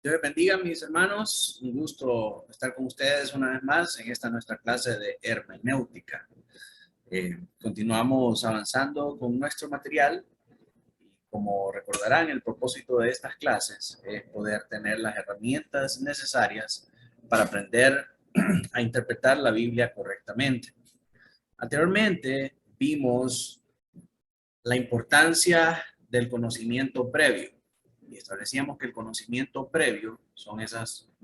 Dios les bendiga, mis hermanos. Un gusto estar con ustedes una vez más en esta nuestra clase de hermenéutica. Continuamos avanzando con nuestro material. Como recordarán, el propósito de estas clases es poder tener las herramientas necesarias para aprender a interpretar la Biblia correctamente. Anteriormente vimos la importancia del conocimiento previo. Y establecíamos que el conocimiento previo son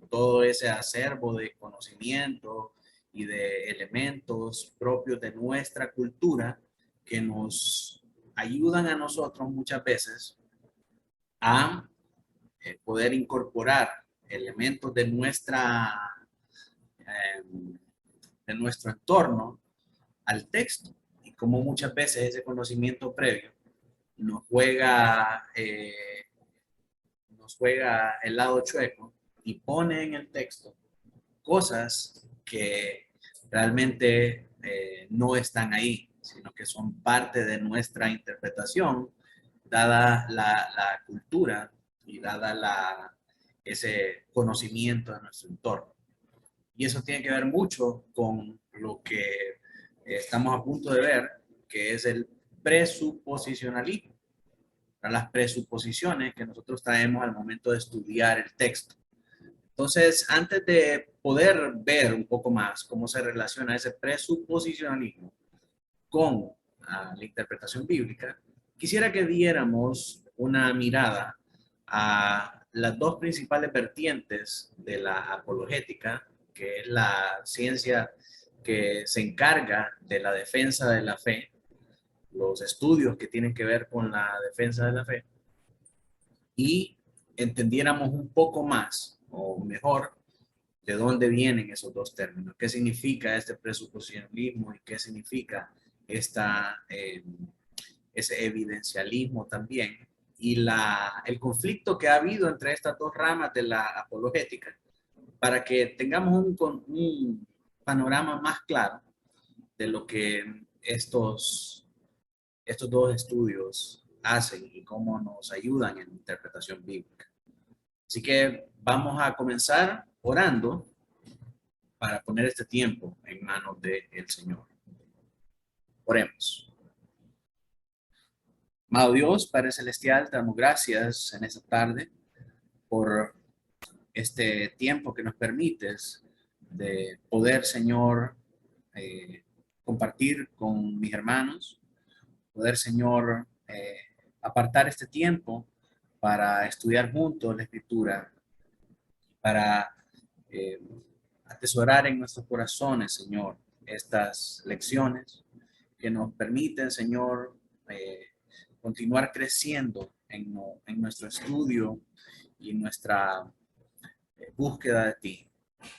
todo ese acervo de conocimiento y de elementos propios de nuestra cultura que nos ayudan a nosotros muchas veces a poder incorporar elementos de nuestro entorno al texto. Y como muchas veces ese conocimiento previo nos juega el lado chueco y pone en el texto cosas que realmente no están ahí, sino que son parte de nuestra interpretación, dada la cultura y dada ese conocimiento de nuestro entorno. Y eso tiene que ver mucho con lo que estamos a punto de ver, que es el presuposicionalismo, las presuposiciones que nosotros traemos al momento de estudiar el texto. Entonces, antes de poder ver un poco más cómo se relaciona ese presuposicionalismo con la interpretación bíblica, quisiera que diéramos una mirada a las dos principales vertientes de la apologética, que es la ciencia que se encarga de la defensa de la fe, los estudios que tienen que ver con la defensa de la fe, y entendiéramos un poco más o mejor de dónde vienen esos dos términos, qué significa este presuposicionalismo y qué significa ese evidencialismo también, y el conflicto que ha habido entre estas dos ramas de la apologética, para que tengamos un panorama más claro de lo que estos dos estudios hacen y cómo nos ayudan en la interpretación bíblica. Así que vamos a comenzar orando para poner este tiempo en manos del Señor. Oremos. Amado Dios, Padre Celestial, te damos gracias en esta tarde por este tiempo que nos permites de poder, Señor, compartir con mis hermanos, poder, Señor, apartar este tiempo para estudiar juntos la Escritura, para eh, atesorar en nuestros corazones, Señor, estas lecciones que nos permiten, Señor, continuar creciendo en nuestro estudio y en nuestra búsqueda de ti.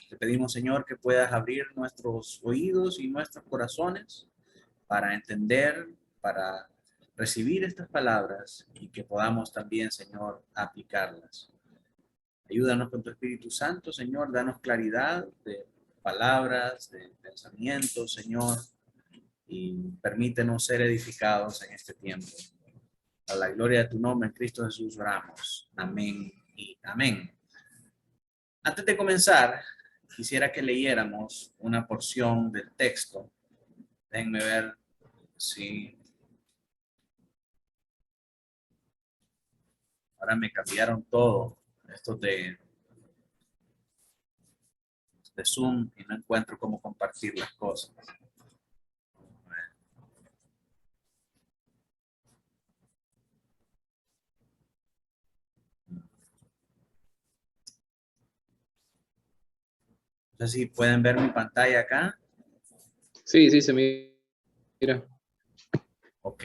Te pedimos, Señor, que puedas abrir nuestros oídos y nuestros corazones para entender, para recibir estas palabras y que podamos también, Señor, aplicarlas. Ayúdanos con tu Espíritu Santo, Señor, danos claridad de palabras, de pensamientos, Señor, y permítenos ser edificados en este tiempo. A la gloria de tu nombre, en Cristo Jesús, oramos. Amén y amén. Antes de comenzar, quisiera que leyéramos una porción del texto. Déjenme ver si... Ahora me cambiaron todo. Esto de Zoom y no encuentro cómo compartir las cosas. No sé si pueden ver mi pantalla acá. Sí, sí, se mira. Ok.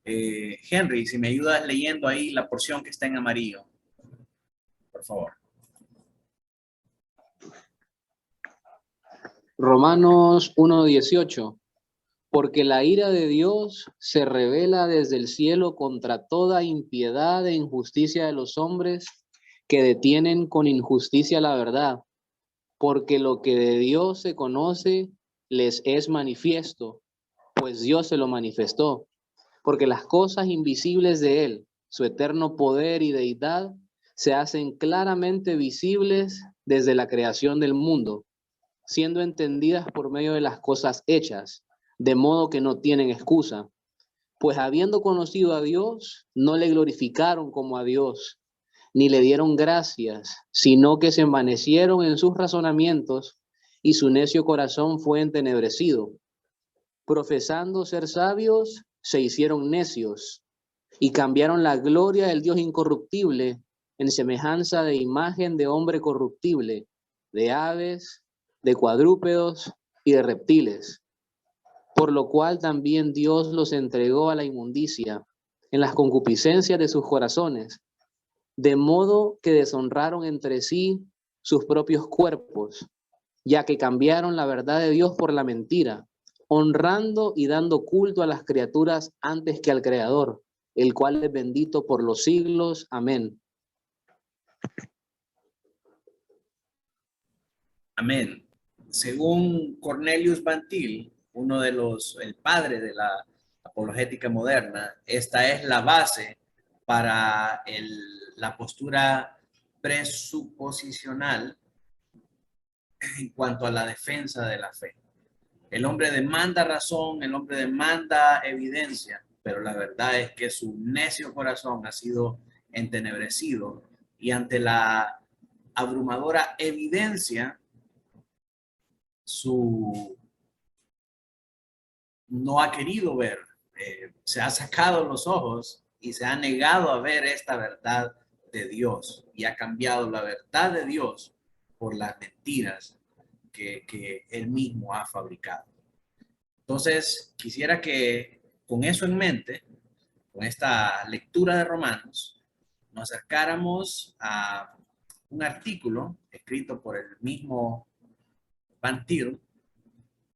Henry, si me ayudas leyendo ahí la porción que está en amarillo, por favor. Romanos 1:18. Porque la ira de Dios se revela desde el cielo contra toda impiedad e injusticia de los hombres que detienen con injusticia la verdad. Porque lo que de Dios se conoce les es manifiesto, pues Dios se lo manifestó. Porque las cosas invisibles de Él, su eterno poder y deidad, se hacen claramente visibles desde la creación del mundo, siendo entendidas por medio de las cosas hechas, de modo que no tienen excusa. Pues habiendo conocido a Dios, no le glorificaron como a Dios, ni le dieron gracias, sino que se envanecieron en sus razonamientos, y su necio corazón fue entenebrecido. Profesando ser sabios, se hicieron necios, y cambiaron la gloria del Dios incorruptible en semejanza de imagen de hombre corruptible, de aves, de cuadrúpedos y de reptiles. Por lo cual también Dios los entregó a la inmundicia en las concupiscencias de sus corazones, de modo que deshonraron entre sí sus propios cuerpos, ya que cambiaron la verdad de Dios por la mentira, honrando y dando culto a las criaturas antes que al Creador, el cual es bendito por los siglos. Amén. Amén. Según Cornelius Van Til, el padre de la apologética moderna, esta es la base para la postura presuposicional en cuanto a la defensa de la fe. El hombre demanda razón, el hombre demanda evidencia, pero la verdad es que su necio corazón ha sido entenebrecido y ante la abrumadora evidencia, no ha querido ver, se ha sacado los ojos y se ha negado a ver esta verdad de Dios y ha cambiado la verdad de Dios por las mentiras que él mismo ha fabricado. Entonces, quisiera que con eso en mente, con esta lectura de Romanos, nos acercáramos a un artículo escrito por el mismo Van Til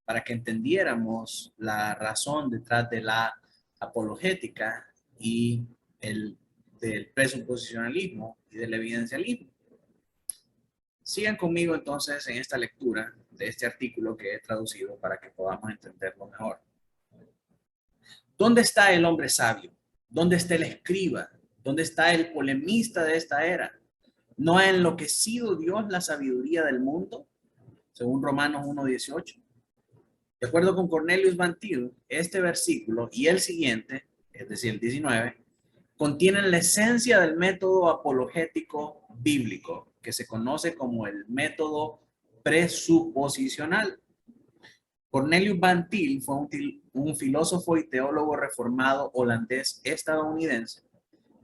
para que entendiéramos la razón detrás de la apologética y del presuposicionalismo y del evidencialismo. Sigan conmigo entonces en esta lectura de este artículo que he traducido para que podamos entenderlo mejor. ¿Dónde está el hombre sabio? ¿Dónde está el escriba? ¿Dónde está el polemista de esta era? ¿No ha enloquecido Dios la sabiduría del mundo? Según Romanos 1:18. De acuerdo con Cornelius Van Til, este versículo y el siguiente, es decir, el 19, contienen la esencia del método apologético bíblico, que se conoce como el método presuposicional. Cornelius Van Til fue un filósofo y teólogo reformado holandés estadounidense,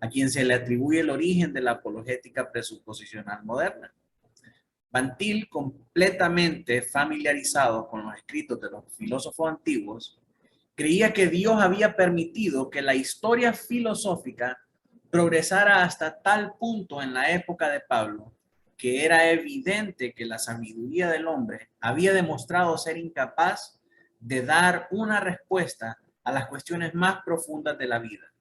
a quien se le atribuye el origen de la apologética presuposicional moderna. Van Til, completamente familiarizado con los escritos de los filósofos antiguos, creía que Dios había permitido que la historia filosófica progresara hasta tal punto en la época de Pablo que era evidente que la sabiduría del hombre había demostrado ser incapaz de dar una respuesta a las cuestiones más profundas de la vida: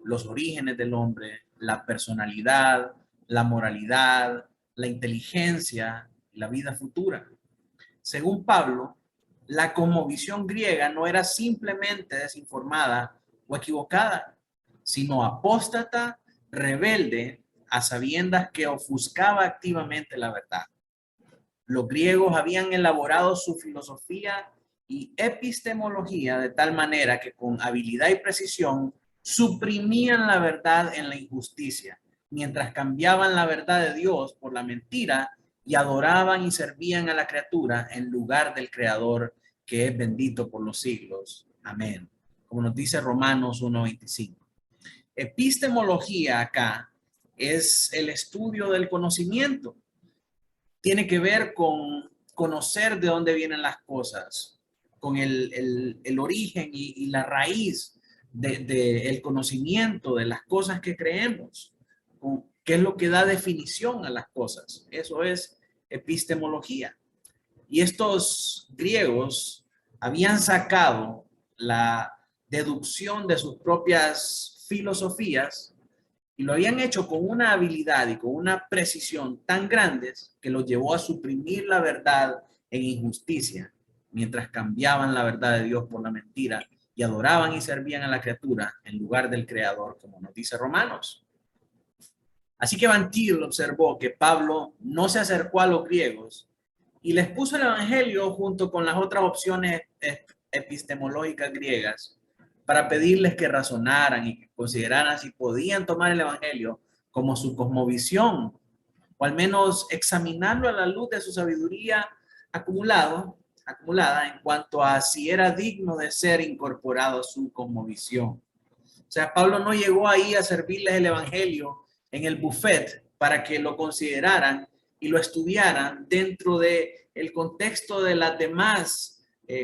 los orígenes del hombre, la personalidad, la moralidad, la inteligencia y la vida futura. Según Pablo, la cosmovisión griega no era simplemente desinformada o equivocada, sino apóstata, rebelde, a sabiendas que ofuscaba activamente la verdad. Los griegos habían elaborado su filosofía y epistemología de tal manera que con habilidad y precisión suprimían la verdad en la injusticia, mientras cambiaban la verdad de Dios por la mentira y adoraban y servían a la criatura en lugar del Creador, que es bendito por los siglos. Amén. Como nos dice Romanos 1:25. Epistemología acá es el estudio del conocimiento. Tiene que ver con conocer de dónde vienen las cosas, con el origen y la raíz del conocimiento de las cosas que creemos, qué es lo que da definición a las cosas. Eso es epistemología. Y estos griegos habían sacado la deducción de sus propias filosofías y lo habían hecho con una habilidad y con una precisión tan grandes que los llevó a suprimir la verdad en injusticia, mientras cambiaban la verdad de Dios por la mentira y adoraban y servían a la criatura en lugar del Creador, como nos dice Romanos. Así que Van Til observó que Pablo no se acercó a los griegos y les puso el evangelio junto con las otras opciones epistemológicas griegas para pedirles que razonaran y que consideraran si podían tomar el evangelio como su cosmovisión, o al menos examinarlo a la luz de su sabiduría acumulada en cuanto a si era digno de ser incorporado a su cosmovisión. O sea, Pablo no llegó ahí a servirles el evangelio en el buffet para que lo consideraran y lo estudiaran dentro de el contexto de las demás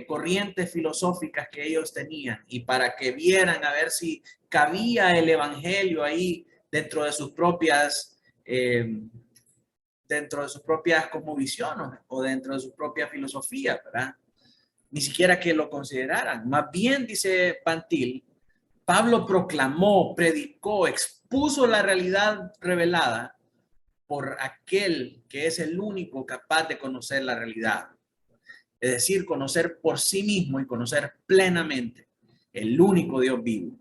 corrientes filosóficas que ellos tenían, y para que vieran a ver si cabía el evangelio ahí dentro de sus propias cosmovisiones o dentro de su propia filosofía, ¿verdad? Ni siquiera que lo consideraran. Más bien, dice Van Til, Pablo proclamó, predicó, expuso la realidad revelada por aquel que es el único capaz de conocer la realidad. Es decir, conocer por sí mismo y conocer plenamente el único Dios vivo.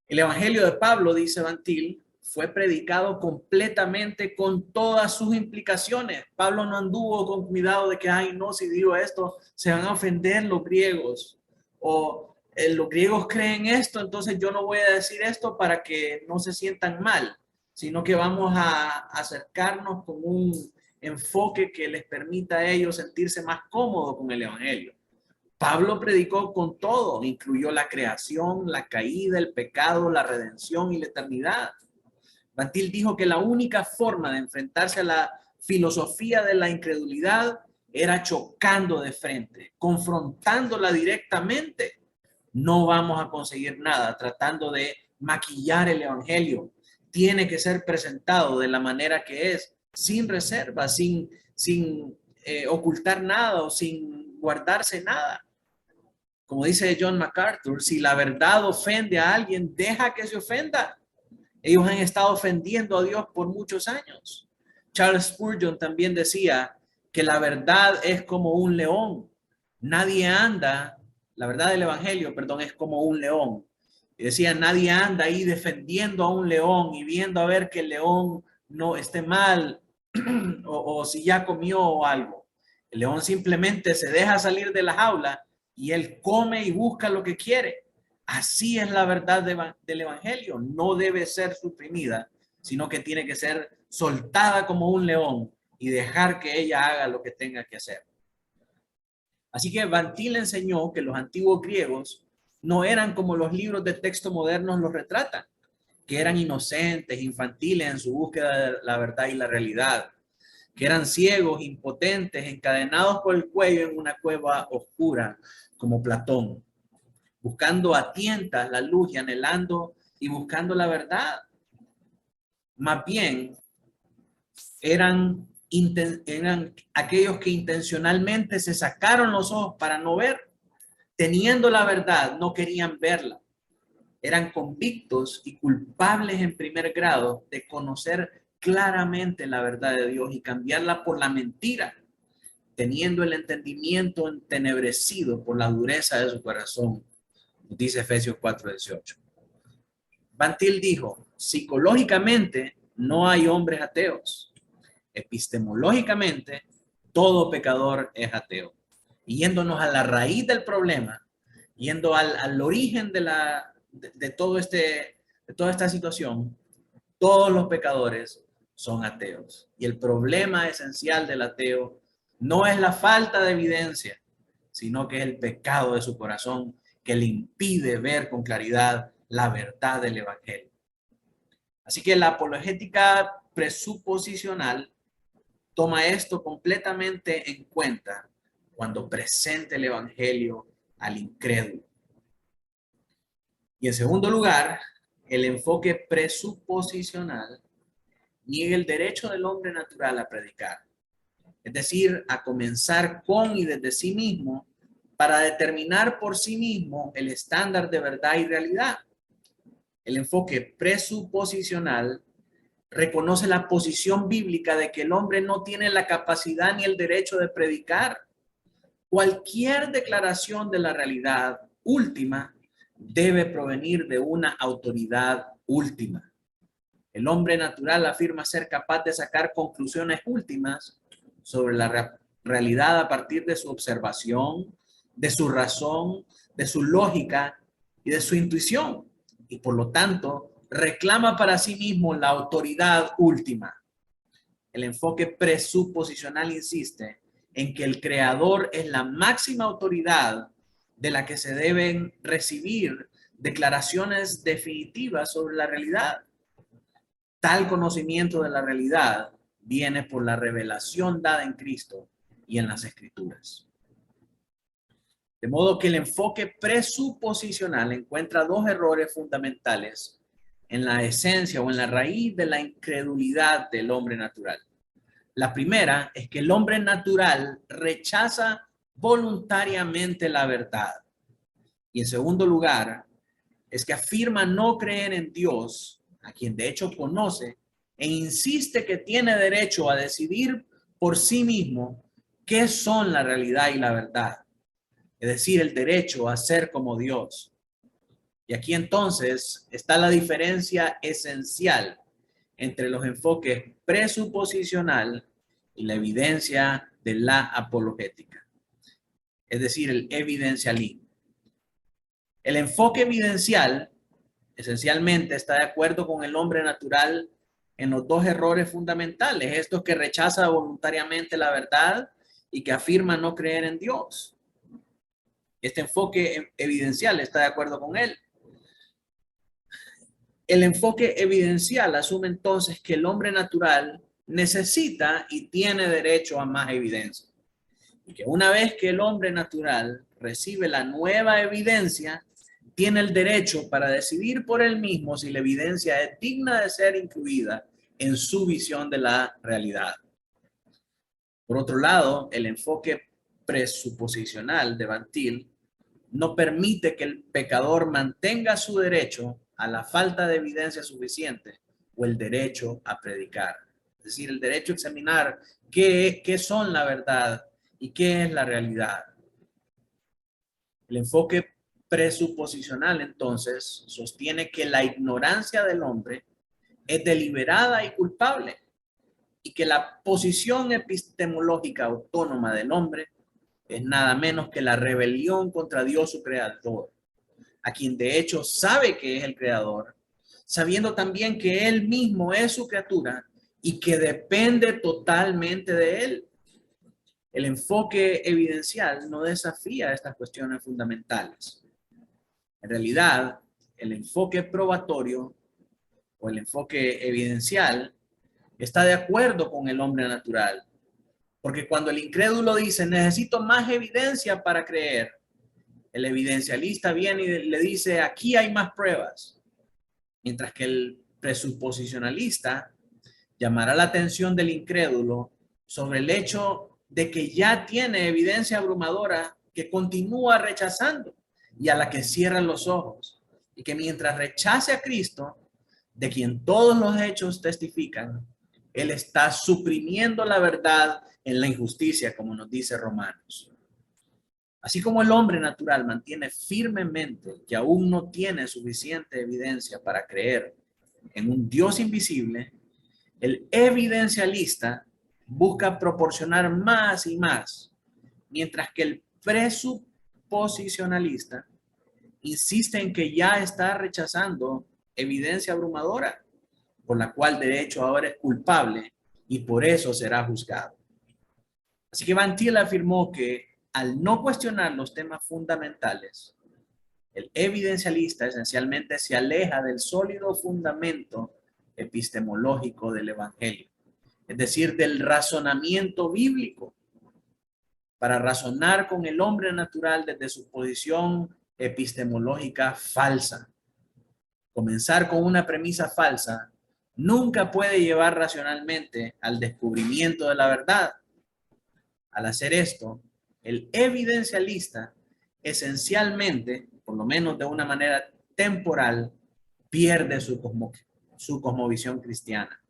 El evangelio de Pablo, dice Van Til, fue predicado completamente con todas sus implicaciones. Pablo no anduvo con cuidado de que, ay, no, si digo esto, se van a ofender los griegos. O los griegos creen esto, entonces yo no voy a decir esto para que no se sientan mal, sino que vamos a acercarnos con un enfoque que les permita a ellos sentirse más cómodos con el evangelio. Pablo predicó con todo, incluyó la creación, la caída, el pecado, la redención y la eternidad. Van Til dijo que la única forma de enfrentarse a la filosofía de la incredulidad era chocando de frente, confrontándola directamente. No vamos a conseguir nada tratando de maquillar el evangelio. Tiene que ser presentado de la manera que es, sin reserva, sin ocultar nada o sin guardarse nada. Como dice John MacArthur, si la verdad ofende a alguien, deja que se ofenda. Ellos han estado ofendiendo a Dios por muchos años. Charles Spurgeon también decía que la verdad es como un león. Nadie anda, la verdad del evangelio, perdón, es como un león. Y decía, nadie anda ahí defendiendo a un león y viendo a ver que el león no esté mal o si ya comió o algo. El león simplemente se deja salir de la jaula y él come y busca lo que quiere. Así es la verdad del evangelio. No debe ser suprimida, sino que tiene que ser soltada como un león y dejar que ella haga lo que tenga que hacer. Así que Van Til enseñó que los antiguos griegos no eran como los libros de texto modernos los retratan, que eran inocentes, infantiles en su búsqueda de la verdad y la realidad, que eran ciegos, impotentes, encadenados por el cuello en una cueva oscura como Platón, buscando a tientas la luz y anhelando y buscando la verdad. Más bien, eran aquellos que intencionalmente se sacaron los ojos para no ver. Teniendo la verdad, no querían verla. Eran convictos y culpables en primer grado de conocer claramente la verdad de Dios y cambiarla por la mentira, teniendo el entendimiento entenebrecido por la dureza de su corazón, dice Efesios 4:18. Van Til dijo, psicológicamente no hay hombres ateos. Epistemológicamente, todo pecador es ateo. Y yéndonos a la raíz del problema, yendo al origen de toda esta situación, todos los pecadores son ateos. Y el problema esencial del ateo no es la falta de evidencia, sino que es el pecado de su corazón que le impide ver con claridad la verdad del evangelio. Así que la apologética presuposicional toma esto completamente en cuenta cuando presenta el evangelio al incrédulo. Y en segundo lugar, el enfoque presuposicional niega el derecho del hombre natural a predicar, es decir, a comenzar con y desde sí mismo para determinar por sí mismo el estándar de verdad y realidad. El enfoque presuposicional reconoce la posición bíblica de que el hombre no tiene la capacidad ni el derecho de predicar. Cualquier declaración de la realidad última debe provenir de una autoridad última. El hombre natural afirma ser capaz de sacar conclusiones últimas sobre la realidad a partir de su observación, de su razón, de su lógica y de su intuición. Y por lo tanto, reclama para sí mismo la autoridad última. El enfoque presuposicional insiste en que el creador es la máxima autoridad de la que se deben recibir declaraciones definitivas sobre la realidad. Tal conocimiento de la realidad viene por la revelación dada en Cristo y en las Escrituras. De modo que el enfoque presuposicional encuentra dos errores fundamentales en la esencia o en la raíz de la incredulidad del hombre natural. La primera es que el hombre natural rechaza voluntariamente la verdad. Y en segundo lugar, es que afirma no creer en Dios, a quien de hecho conoce, e insiste que tiene derecho a decidir por sí mismo qué son la realidad y la verdad. Es decir, el derecho a ser como Dios. Y aquí entonces está la diferencia esencial entre los enfoques presuposicional y la evidencia de la apologética, es decir, el evidencialismo. El enfoque evidencial esencialmente está de acuerdo con el hombre natural en los dos errores fundamentales, estos que rechaza voluntariamente la verdad y que afirma no creer en Dios. Este enfoque evidencial está de acuerdo con él. El enfoque evidencial asume entonces que el hombre natural necesita y tiene derecho a más evidencia. Y que una vez que el hombre natural recibe la nueva evidencia, tiene el derecho para decidir por él mismo si la evidencia es digna de ser incluida en su visión de la realidad. Por otro lado, el enfoque presuposicional de Van Til no permite que el pecador mantenga su derecho a la falta de evidencia suficiente o el derecho a predicar. Es decir, el derecho a examinar qué son la verdad y qué es la realidad. El enfoque presuposicional, entonces, sostiene que la ignorancia del hombre es deliberada y culpable y que la posición epistemológica autónoma del hombre es nada menos que la rebelión contra Dios su creador, a quien de hecho sabe que es el creador, sabiendo también que él mismo es su criatura y que depende totalmente de él. El enfoque evidencial no desafía estas cuestiones fundamentales. En realidad, el enfoque probatorio o el enfoque evidencial está de acuerdo con el hombre natural. Porque cuando el incrédulo dice, necesito más evidencia para creer, el evidencialista viene y le dice, aquí hay más pruebas. Mientras que el presuposicionalista llamará la atención del incrédulo sobre el hecho de que ya tiene evidencia abrumadora que continúa rechazando y a la que cierran los ojos. Y que mientras rechace a Cristo, de quien todos los hechos testifican, él está suprimiendo la verdad en la injusticia, como nos dice Romanos. Así como el hombre natural mantiene firmemente que aún no tiene suficiente evidencia para creer en un Dios invisible, el evidencialista busca proporcionar más y más, mientras que el presuposicionalista insiste en que ya está rechazando evidencia abrumadora, por la cual de hecho ahora es culpable y por eso será juzgado. Así que Van Til afirmó que al no cuestionar los temas fundamentales, el evidencialista esencialmente se aleja del sólido fundamento epistemológico del Evangelio, es decir, del razonamiento bíblico, para razonar con el hombre natural desde su posición epistemológica falsa. Comenzar con una premisa falsa nunca puede llevar racionalmente al descubrimiento de la verdad. Al hacer esto, el evidencialista esencialmente, por lo menos de una manera temporal, pierde su cosmovisión cristiana.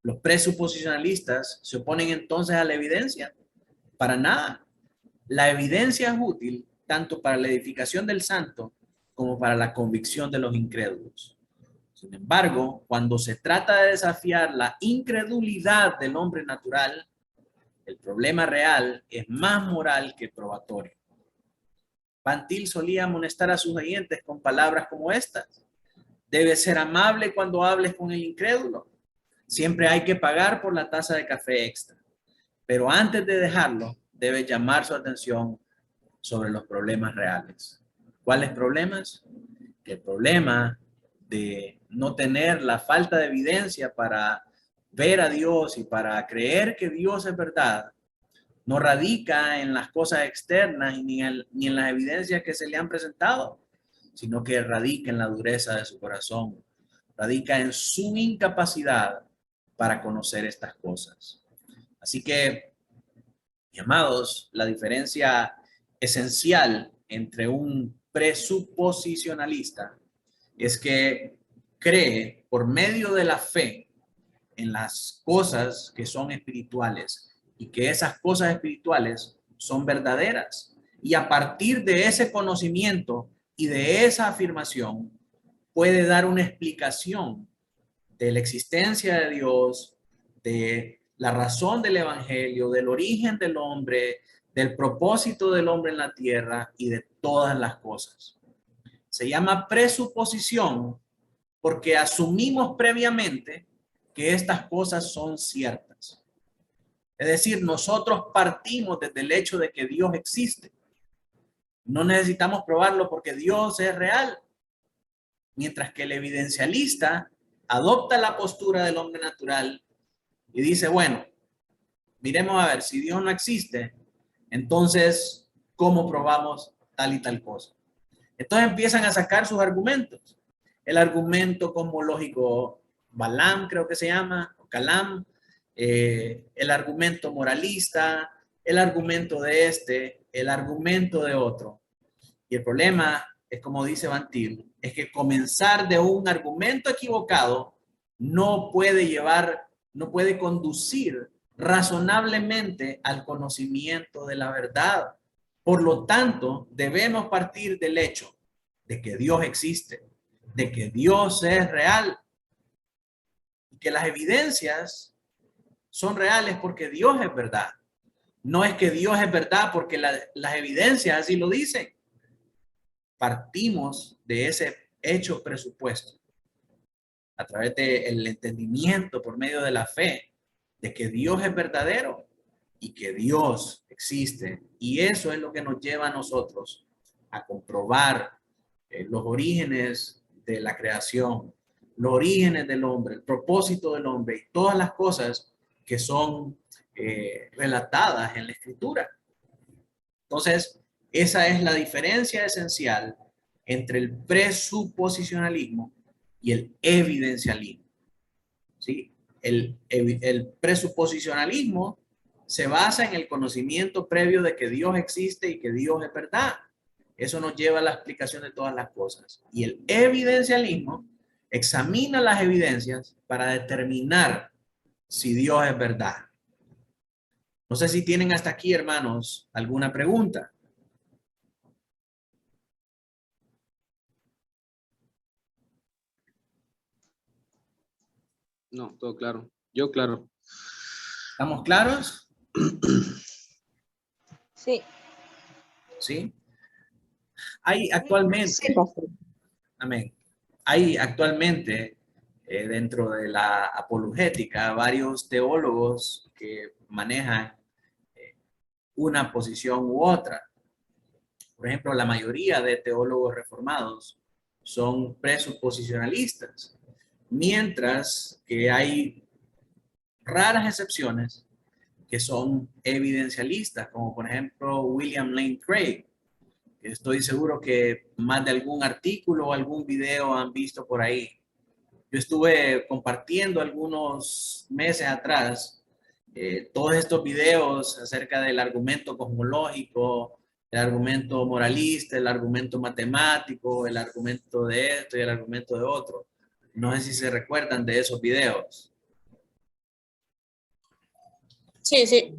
Los presuposicionalistas se oponen entonces a la evidencia. Para nada. La evidencia es útil tanto para la edificación del santo como para la convicción de los incrédulos. Sin embargo, cuando se trata de desafiar la incredulidad del hombre natural, el problema real es más moral que probatorio. Van Til solía amonestar a sus oyentes con palabras como estas: debes ser amable cuando hables con el incrédulo. Siempre hay que pagar por la taza de café extra. Pero antes de dejarlo, debes llamar su atención sobre los problemas reales. ¿Cuáles problemas? El problema de no tener la falta de evidencia para ver a Dios y para creer que Dios es verdad, no radica en las cosas externas ni en las evidencias que se le han presentado, sino que radica en la dureza de su corazón, radica en su incapacidad para conocer estas cosas. Así que, mis amados, la diferencia esencial entre un presuposicionalista es que cree por medio de la fe en las cosas que son espirituales y que esas cosas espirituales son verdaderas. Y a partir de ese conocimiento y de esa afirmación puede dar una explicación de la existencia de Dios, de la razón del evangelio, del origen del hombre, del propósito del hombre en la tierra y de todas las cosas. Se llama presuposición porque asumimos previamente que estas cosas son ciertas. Es decir, nosotros partimos desde el hecho de que Dios existe. No necesitamos probarlo porque Dios es real. Mientras que el evidencialista adopta la postura del hombre natural y dice, bueno, miremos a ver, si Dios no existe, entonces, ¿cómo probamos tal y tal cosa? Entonces empiezan a sacar sus argumentos. El argumento cosmológico Balaam, creo que se llama, o Calam, el argumento moralista, el argumento de este, el argumento de otro. Y el problema es, como dice Van Til, es que comenzar de un argumento equivocado no puede conducir razonablemente al conocimiento de la verdad. Por lo tanto, debemos partir del hecho de que Dios existe, de que Dios es real, y que las evidencias son reales porque Dios es verdad. No es que Dios es verdad porque las evidencias así lo dicen. Partimos de ese hecho presupuesto a través del entendimiento por medio de la fe de que Dios es verdadero y que Dios existe. Y eso es lo que nos lleva a nosotros a comprobar los orígenes de la creación, los orígenes del hombre, el propósito del hombre y todas las cosas que son relatadas en la Escritura. Entonces, esa es la diferencia esencial entre el presuposicionalismo y el evidencialismo. ¿Sí? El presuposicionalismo se basa en el conocimiento previo de que Dios existe y que Dios es verdad. Eso nos lleva a la explicación de todas las cosas. Y el evidencialismo examina las evidencias para determinar si Dios es verdad. No sé si tienen hasta aquí, hermanos, alguna pregunta. No, todo claro. Yo claro. ¿Estamos claros? Sí. ¿Sí? Hay actualmente, Sí, pastor. amén, hay actualmente dentro de la apologética varios teólogos que manejan una posición u otra. Por ejemplo, la mayoría de teólogos reformados son presuposicionalistas, mientras que hay raras excepciones que son evidencialistas, como por ejemplo William Lane Craig. Estoy seguro que más de algún artículo o algún video han visto por ahí. Yo estuve compartiendo algunos meses atrás todos estos videos acerca del argumento cosmológico, el argumento moralista, el argumento matemático, el argumento de esto y el argumento de otro. No sé si se recuerdan de esos videos. Sí, sí.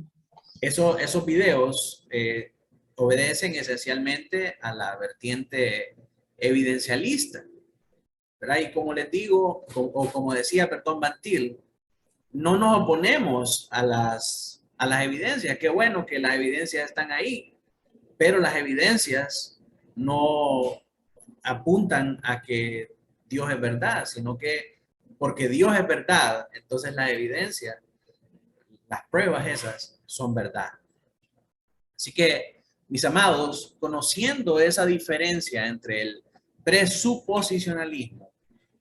Esos videos obedecen esencialmente a la vertiente evidencialista, ¿verdad? Y como les digo, o como decía Bertrand Bantil, no nos oponemos a las evidencias. Qué bueno que las evidencias están ahí, pero las evidencias no apuntan a que Dios es verdad, sino que porque Dios es verdad, entonces las evidencias, las pruebas esas son verdad. Así que, mis amados, conociendo esa diferencia entre el presuposicionalismo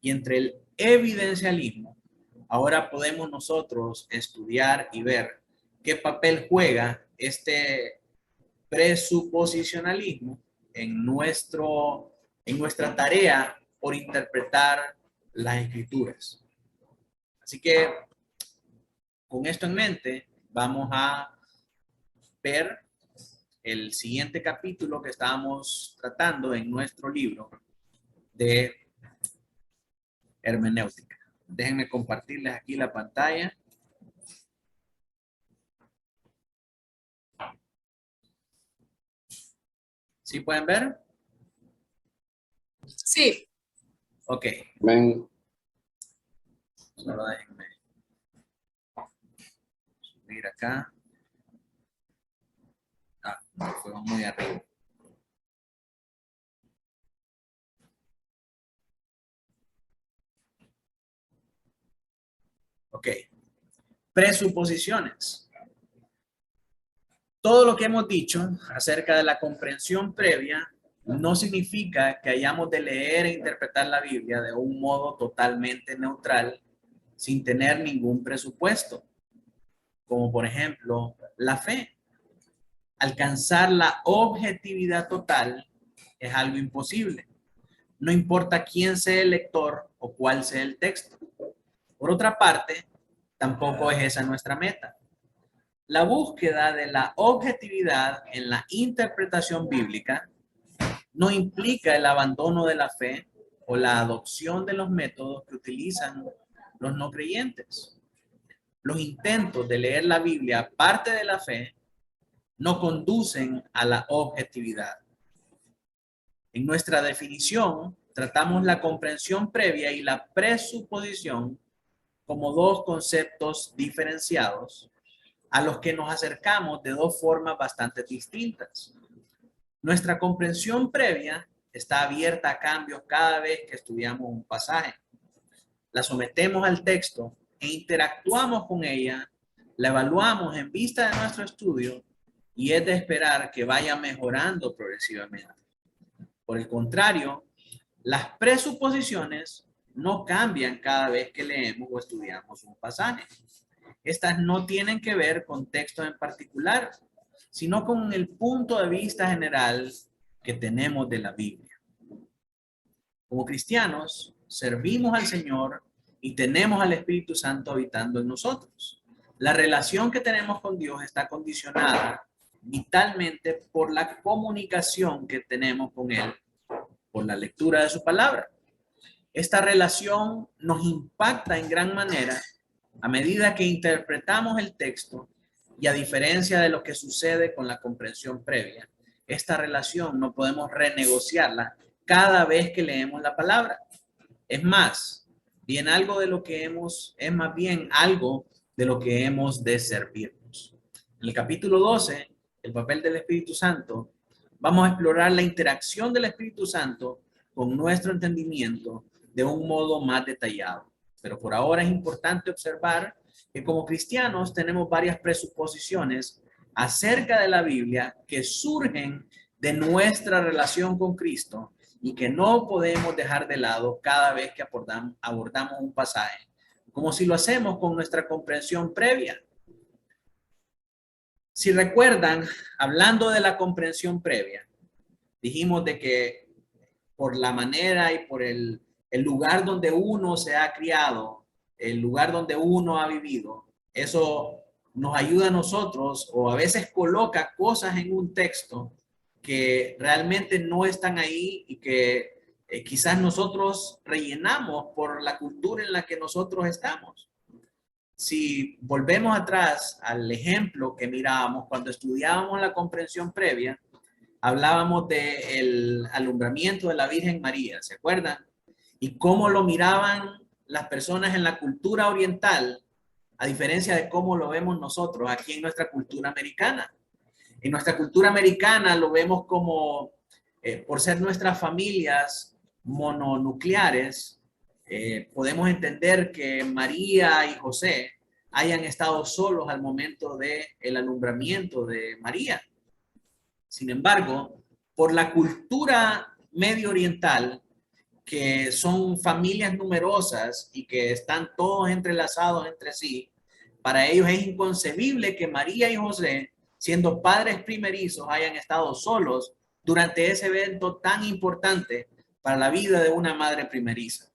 y entre el evidencialismo, ahora podemos nosotros estudiar y ver qué papel juega este presuposicionalismo en nuestra tarea por interpretar las escrituras. Así que con esto en mente, vamos a ver el siguiente capítulo que estábamos tratando en nuestro libro de hermenéutica. Déjenme compartirles aquí la pantalla. ¿Sí pueden ver? Sí. Ok. Ven. Solo déjenme subir acá. Me fue muy arriba. Ok. Presuposiciones. Todo lo que hemos dicho acerca de la comprensión previa no significa que hayamos de leer e interpretar la Biblia de un modo totalmente neutral, sin tener ningún presupuesto, como por ejemplo la fe. Alcanzar la objetividad total es algo imposible. No importa quién sea el lector o cuál sea el texto. Por otra parte, tampoco es esa nuestra meta. La búsqueda de la objetividad en la interpretación bíblica no implica el abandono de la fe o la adopción de los métodos que utilizan los no creyentes. Los intentos de leer la Biblia aparte de la fe no conducen a la objetividad. En nuestra definición, tratamos la comprensión previa y la presuposición como dos conceptos diferenciados a los que nos acercamos de dos formas bastante distintas. Nuestra comprensión previa está abierta a cambios cada vez que estudiamos un pasaje. La sometemos al texto e interactuamos con ella, la evaluamos en vista de nuestro estudio y es de esperar que vaya mejorando progresivamente. Por el contrario, las presuposiciones no cambian cada vez que leemos o estudiamos un pasaje. Estas no tienen que ver con textos en particular, sino con el punto de vista general que tenemos de la Biblia. Como cristianos, servimos al Señor y tenemos al Espíritu Santo habitando en nosotros. La relación que tenemos con Dios está condicionada vitalmente por la comunicación que tenemos con Él, por la lectura de su palabra. Esta relación nos impacta en gran manera a medida que interpretamos el texto y a diferencia de lo que sucede con la comprensión previa, esta relación no podemos renegociarla cada vez que leemos la palabra. Es más bien algo de lo que es más bien algo de lo que hemos de servirnos. En el capítulo 12, el papel del Espíritu Santo, vamos a explorar la interacción del Espíritu Santo con nuestro entendimiento de un modo más detallado. Pero por ahora es importante observar que como cristianos tenemos varias presuposiciones acerca de la Biblia que surgen de nuestra relación con Cristo y que no podemos dejar de lado cada vez que abordamos un pasaje, como si lo hacemos con nuestra comprensión previa. Si recuerdan, hablando de la comprensión previa, dijimos de que por la manera y por el lugar donde uno se ha criado, el lugar donde uno ha vivido, eso nos ayuda a nosotros o a veces coloca cosas en un texto que realmente no están ahí y que quizás nosotros rellenamos por la cultura en la que nosotros estamos. Si volvemos atrás al ejemplo que mirábamos cuando estudiábamos la comprensión previa, hablábamos del alumbramiento de la Virgen María, ¿se acuerdan? y cómo lo miraban las personas en la cultura oriental, a diferencia de cómo lo vemos nosotros aquí en nuestra cultura americana. En nuestra cultura americana lo vemos como, por ser nuestras familias mononucleares, podemos entender que María y José hayan estado solos al momento del alumbramiento de María. Sin embargo, por la cultura medio oriental, que son familias numerosas y que están todos entrelazados entre sí, para ellos es inconcebible que María y José, siendo padres primerizos, hayan estado solos durante ese evento tan importante para la vida de una madre primeriza.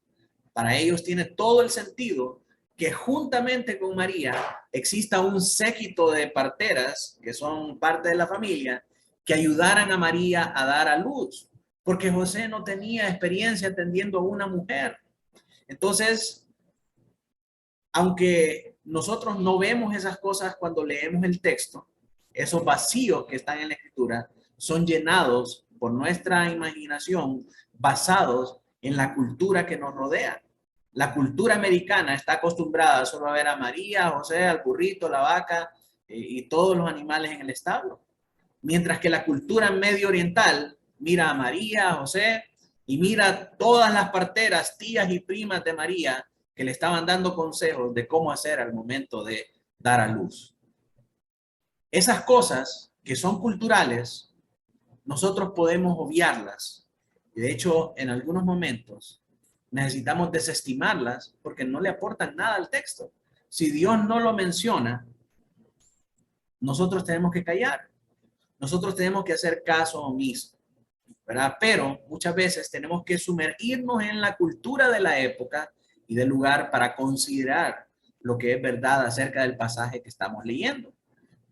Para ellos tiene todo el sentido que juntamente con María exista un séquito de parteras que son parte de la familia que ayudaran a María a dar a luz, porque José no tenía experiencia atendiendo a una mujer. Entonces, aunque nosotros no vemos esas cosas cuando leemos el texto, esos vacíos que están en la escritura son llenados por nuestra imaginación basados en la cultura que nos rodea. La cultura americana está acostumbrada solo a ver a María, a José, al burrito, la vaca y todos los animales en el establo. Mientras que la cultura medio oriental mira a María, a José y mira todas las parteras, tías y primas de María que le estaban dando consejos de cómo hacer al momento de dar a luz. Esas cosas que son culturales, nosotros podemos obviarlas. Y de hecho, en algunos momentos necesitamos desestimarlas porque no le aportan nada al texto. Si Dios no lo menciona, nosotros tenemos que callar. Nosotros tenemos que hacer caso omiso, ¿verdad? Pero muchas veces tenemos que sumergirnos en la cultura de la época y del lugar para considerar lo que es verdad acerca del pasaje que estamos leyendo.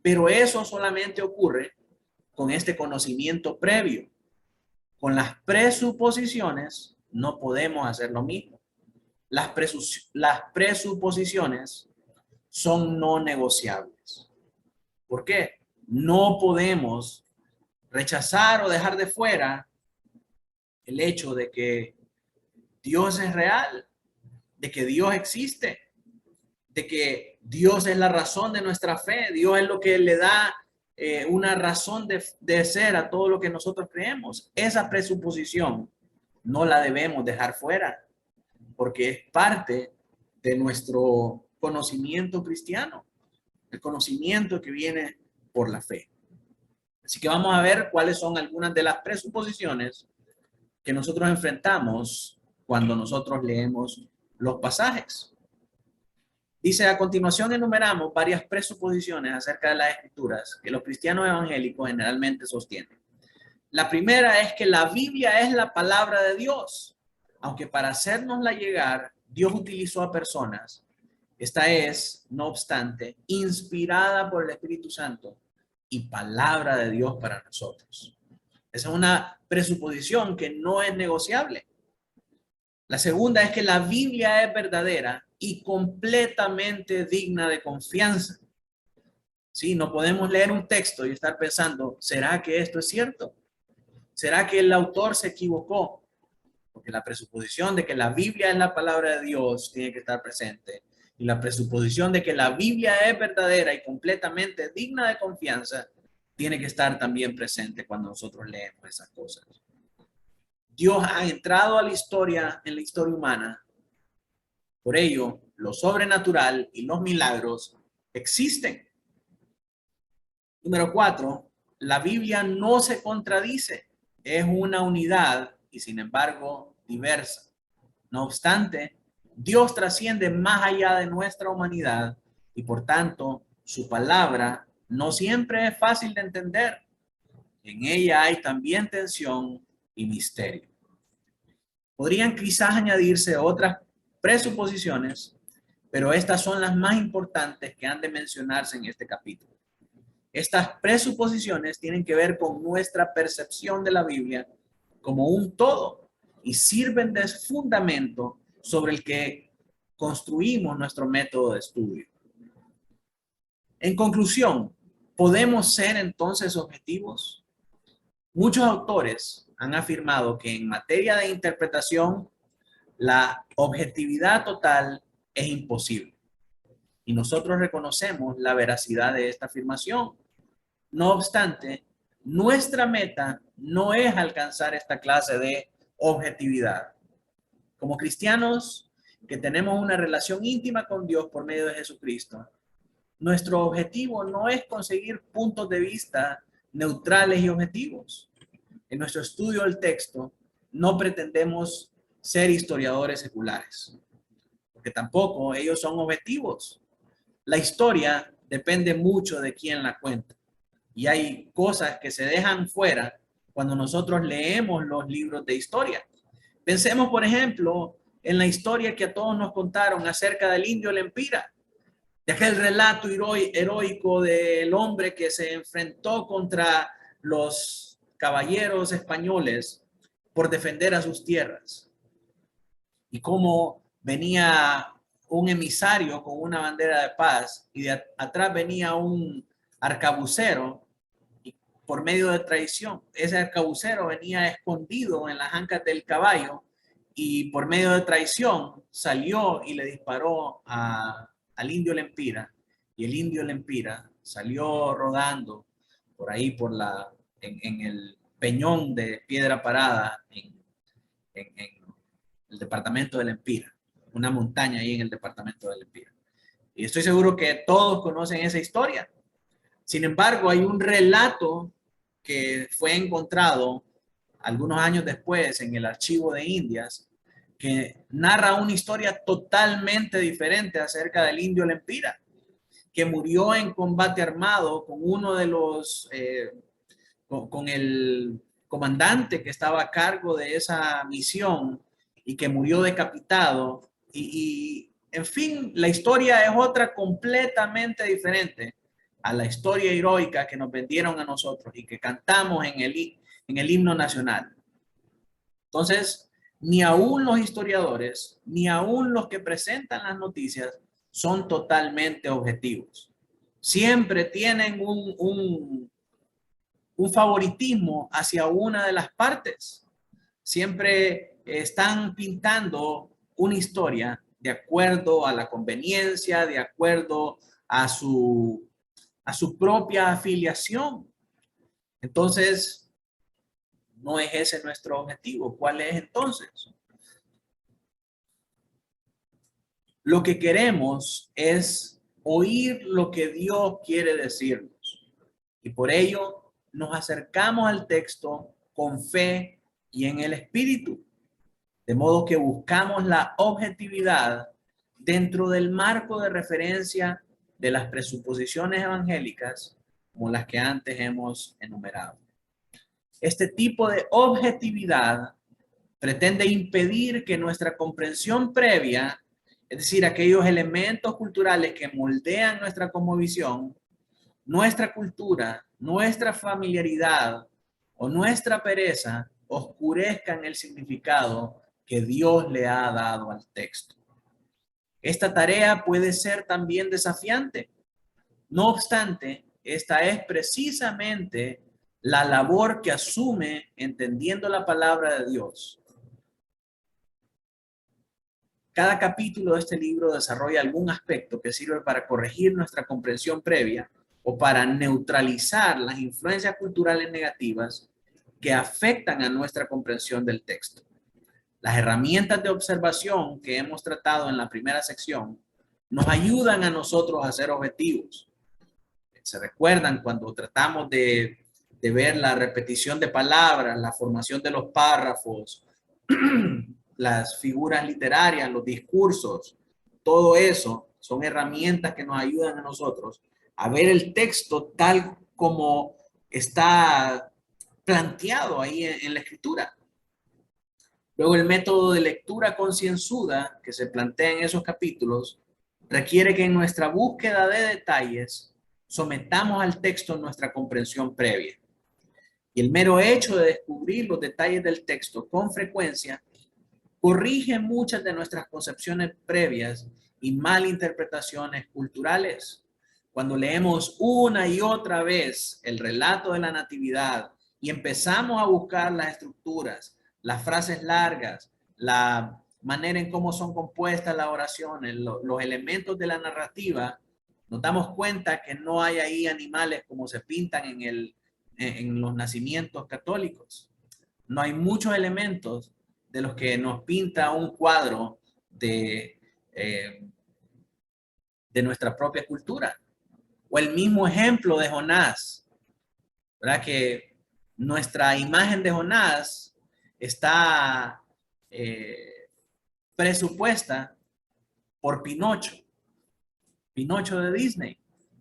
Pero eso solamente ocurre con este conocimiento previo. Con las presuposiciones no podemos hacer lo mismo. Las presuposiciones son no negociables. ¿Por qué? No podemos rechazar o dejar de fuera el hecho de que Dios es real, de que Dios existe, de que Dios es la razón de nuestra fe, Dios es lo que le da una razón de ser a todo lo que nosotros creemos. Esa presuposición no la debemos dejar fuera, porque es parte de nuestro conocimiento cristiano, el conocimiento que viene por la fe. Así que vamos a ver cuáles son algunas de las presuposiciones que nosotros enfrentamos cuando nosotros leemos los pasajes. Dice, a continuación enumeramos varias presuposiciones acerca de las escrituras que los cristianos evangélicos generalmente sostienen. La primera es que la Biblia es la palabra de Dios, aunque para hacérnosla llegar, Dios utilizó a personas. Esta es, no obstante, inspirada por el Espíritu Santo y palabra de Dios para nosotros. Esa es una presuposición que no es negociable. La segunda es que la Biblia es verdadera y completamente digna de confianza. Sí, no podemos leer un texto y estar pensando, ¿será que esto es cierto? ¿Será que el autor se equivocó? Porque la presuposición de que la Biblia es la palabra de Dios tiene que estar presente. Y la presuposición de que la Biblia es verdadera y completamente digna de confianza tiene que estar también presente cuando nosotros leemos esas cosas. Dios ha entrado a la historia, en la historia humana. Por ello, lo sobrenatural y los milagros existen. Número 4, la Biblia no se contradice. Es una unidad y sin embargo diversa. No obstante, Dios trasciende más allá de nuestra humanidad y por tanto su palabra no siempre es fácil de entender. En ella hay también tensión y misterio. Podrían quizás añadirse otras presuposiciones, pero estas son las más importantes que han de mencionarse en este capítulo. Estas presuposiciones tienen que ver con nuestra percepción de la Biblia como un todo y sirven de fundamento sobre el que construimos nuestro método de estudio. En conclusión, ¿podemos ser entonces objetivos? Muchos autores han afirmado que en materia de interpretación la objetividad total es imposible. Y nosotros reconocemos la veracidad de esta afirmación. No obstante, nuestra meta no es alcanzar esta clase de objetividad. Como cristianos que tenemos una relación íntima con Dios por medio de Jesucristo, nuestro objetivo no es conseguir puntos de vista neutrales y objetivos. En nuestro estudio del texto, no pretendemos ser historiadores seculares, porque tampoco ellos son objetivos. La historia depende mucho de quién la cuenta. Y hay cosas que se dejan fuera cuando nosotros leemos los libros de historia. Pensemos, por ejemplo, en la historia que a todos nos contaron acerca del indio Lempira, de aquel relato heroico del hombre que se enfrentó contra los caballeros españoles por defender a sus tierras. Y cómo venía un emisario con una bandera de paz y de atrás venía un arcabucero y por medio de traición. Ese arcabucero venía escondido en las ancas del caballo y por medio de traición salió y le disparó al indio Lempira, y el indio Lempira salió rodando por ahí en el peñón de Piedra Parada en el departamento de Lempira, una montaña ahí en el departamento de Lempira. Y estoy seguro que todos conocen esa historia. Sin embargo, hay un relato que fue encontrado algunos años después en el archivo de Indias que narra una historia totalmente diferente acerca del indio Lempira, que murió en combate armado con uno de los, con el comandante que estaba a cargo de esa misión y que murió decapitado. En fin, la historia es otra completamente diferente a la historia heroica que nos vendieron a nosotros y que cantamos en el himno nacional. Entonces, ni aún los historiadores, ni aún los que presentan las noticias son totalmente objetivos. Siempre tienen un favoritismo hacia una de las partes. Siempre están pintando una historia de acuerdo a la conveniencia, de acuerdo a su propia afiliación. Entonces, no es ese nuestro objetivo. ¿Cuál es entonces? Lo que queremos es oír lo que Dios quiere decirnos. Y por ello nos acercamos al texto con fe y en el Espíritu. De modo que buscamos la objetividad dentro del marco de referencia de las presuposiciones evangélicas como las que antes hemos enumerado. Este tipo de objetividad pretende impedir que nuestra comprensión previa, es decir, aquellos elementos culturales que moldean nuestra cosmovisión, nuestra cultura, nuestra familiaridad o nuestra pereza, oscurezcan el significado que Dios le ha dado al texto. Esta tarea puede ser también desafiante. No obstante, esta es precisamente la labor que asume entendiendo la palabra de Dios. Cada capítulo de este libro desarrolla algún aspecto que sirve para corregir nuestra comprensión previa o para neutralizar las influencias culturales negativas que afectan a nuestra comprensión del texto. Las herramientas de observación que hemos tratado en la primera sección nos ayudan a nosotros a ser objetivos. Se recuerdan cuando tratamos de ver la repetición de palabras, la formación de los párrafos, las figuras literarias, los discursos, todo eso son herramientas que nos ayudan a nosotros a ver el texto tal como está planteado ahí en la escritura. Luego el método de lectura concienzuda que se plantea en esos capítulos requiere que en nuestra búsqueda de detalles sometamos al texto nuestra comprensión previa. Y el mero hecho de descubrir los detalles del texto con frecuencia corrige muchas de nuestras concepciones previas y malinterpretaciones culturales. Cuando leemos una y otra vez el relato de la Natividad y empezamos a buscar las estructuras, las frases largas, la manera en cómo son compuestas las oraciones, los elementos de la narrativa, nos damos cuenta que no hay ahí animales como se pintan en los nacimientos católicos. No hay muchos elementos de los que nos pinta un cuadro de nuestra propia cultura. O el mismo ejemplo de Jonás, ¿verdad? Que nuestra imagen de Jonás está presupuesta por Pinocho de Disney.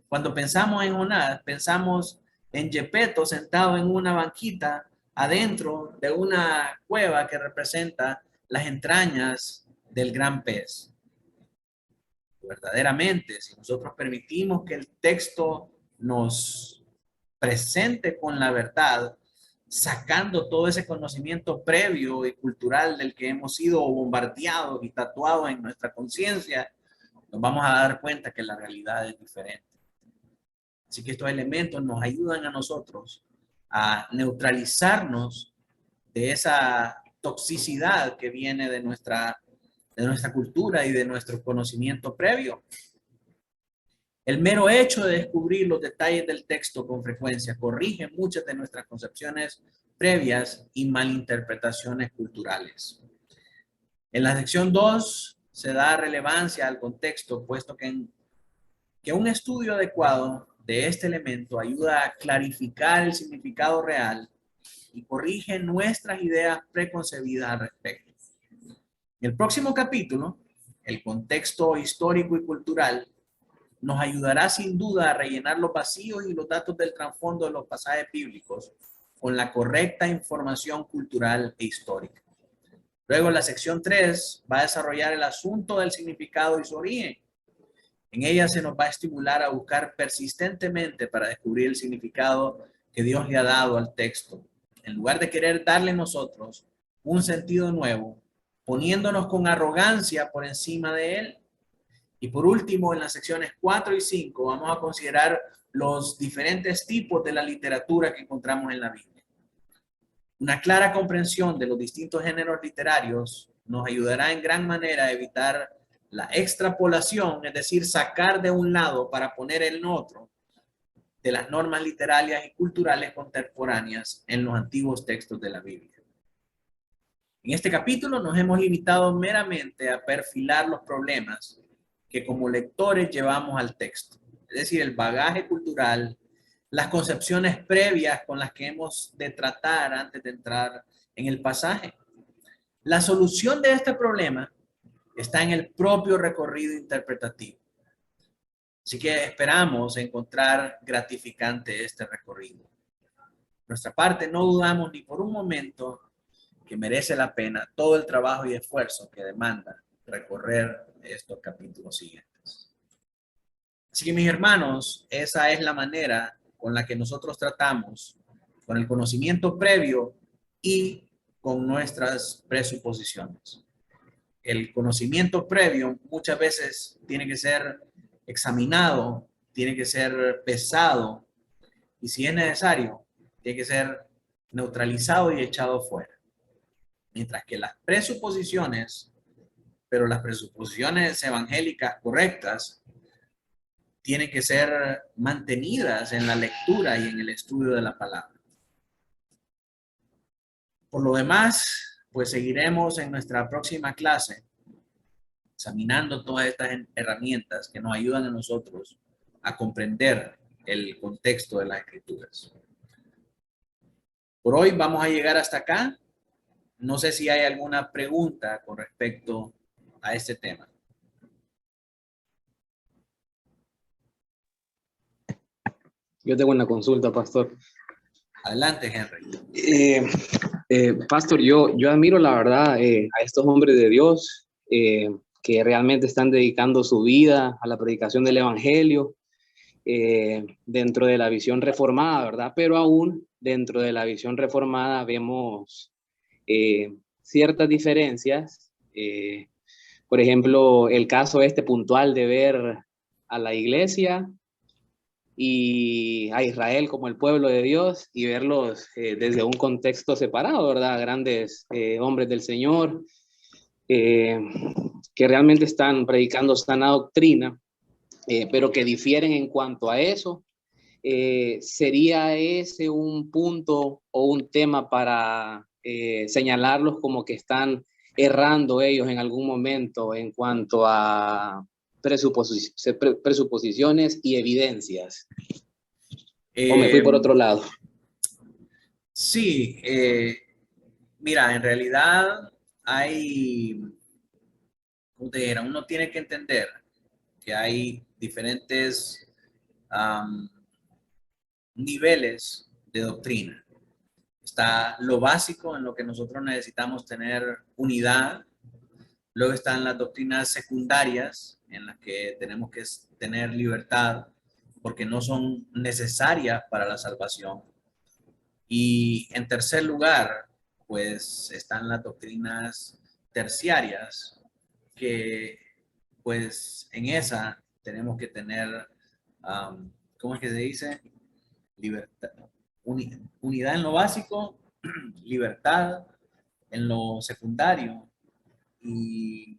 Cuando pensamos en Jonás, pensamos en Gepetto sentado en una banquita adentro de una cueva que representa las entrañas del gran pez. Verdaderamente, si nosotros permitimos que el texto nos presente con la verdad, sacando todo ese conocimiento previo y cultural del que hemos sido bombardeados y tatuados en nuestra conciencia, nos vamos a dar cuenta que la realidad es diferente. Así que estos elementos nos ayudan a nosotros a neutralizarnos de esa toxicidad que viene de nuestra cultura y de nuestro conocimiento previo. El mero hecho de descubrir los detalles del texto con frecuencia corrige muchas de nuestras concepciones previas y malinterpretaciones culturales. En la sección 2 se da relevancia al contexto, puesto que un estudio adecuado de este elemento ayuda a clarificar el significado real y corrige nuestras ideas preconcebidas al respecto. En el próximo capítulo, el contexto histórico y cultural nos ayudará sin duda a rellenar los vacíos y los datos del trasfondo de los pasajes bíblicos con la correcta información cultural e histórica. Luego, la sección 3 va a desarrollar el asunto del significado y su origen. En ella se nos va a estimular a buscar persistentemente para descubrir el significado que Dios le ha dado al texto, en lugar de querer darle nosotros un sentido nuevo, poniéndonos con arrogancia por encima de él. Y por último, en las secciones 4 y 5 vamos a considerar los diferentes tipos de la literatura que encontramos en la Biblia. Una clara comprensión de los distintos géneros literarios nos ayudará en gran manera a evitar la extrapolación, es decir, sacar de un lado para poner en otro, de las normas literarias y culturales contemporáneas en los antiguos textos de la Biblia. En este capítulo nos hemos limitado meramente a perfilar los problemas que como lectores llevamos al texto, es decir, el bagaje cultural, las concepciones previas con las que hemos de tratar antes de entrar en el pasaje. La solución de este problema está en el propio recorrido interpretativo. Así que esperamos encontrar gratificante este recorrido. Por nuestra parte, no dudamos ni por un momento que merece la pena todo el trabajo y esfuerzo que demanda recorrer estos capítulos siguientes. Así que, mis hermanos, esa es la manera con la que nosotros tratamos con el conocimiento previo y con nuestras presuposiciones. El conocimiento previo muchas veces tiene que ser examinado, tiene que ser pesado y si es necesario, tiene que ser neutralizado y echado fuera. Mientras que las presuposiciones, pero las presuposiciones evangélicas correctas, tienen que ser mantenidas en la lectura y en el estudio de la palabra. Por lo demás, pues seguiremos en nuestra próxima clase examinando todas estas herramientas que nos ayudan a nosotros a comprender el contexto de las escrituras. Por hoy vamos a llegar hasta acá. No sé si hay alguna pregunta con respecto a este tema. Yo tengo una consulta, pastor. Adelante, Henry. Pastor, yo admiro la verdad a estos hombres de Dios que realmente están dedicando su vida a la predicación del evangelio dentro de la visión reformada, ¿verdad? Pero aún dentro de la visión reformada vemos ciertas diferencias. Por ejemplo, el caso puntual de ver a la iglesia y a Israel como el pueblo de Dios y verlos desde un contexto separado, ¿verdad? Grandes hombres del Señor eh, que realmente están predicando sana doctrina, pero que difieren en cuanto a eso. ¿Sería ese un punto o un tema para señalarlos como que están errando ellos en algún momento en cuanto a presuposiciones y evidencias? ¿O me fui por otro lado? Sí, mira, en realidad hay, como te dijera, uno tiene que entender que hay diferentes niveles de doctrina. Está lo básico en lo que nosotros necesitamos tener unidad. Luego están las doctrinas secundarias en las que tenemos que tener libertad porque no son necesarias para la salvación. Y en tercer lugar, pues están las doctrinas terciarias que pues en esa tenemos que tener, ¿cómo es que se dice? Libertad, unidad en lo básico, libertad en lo secundario y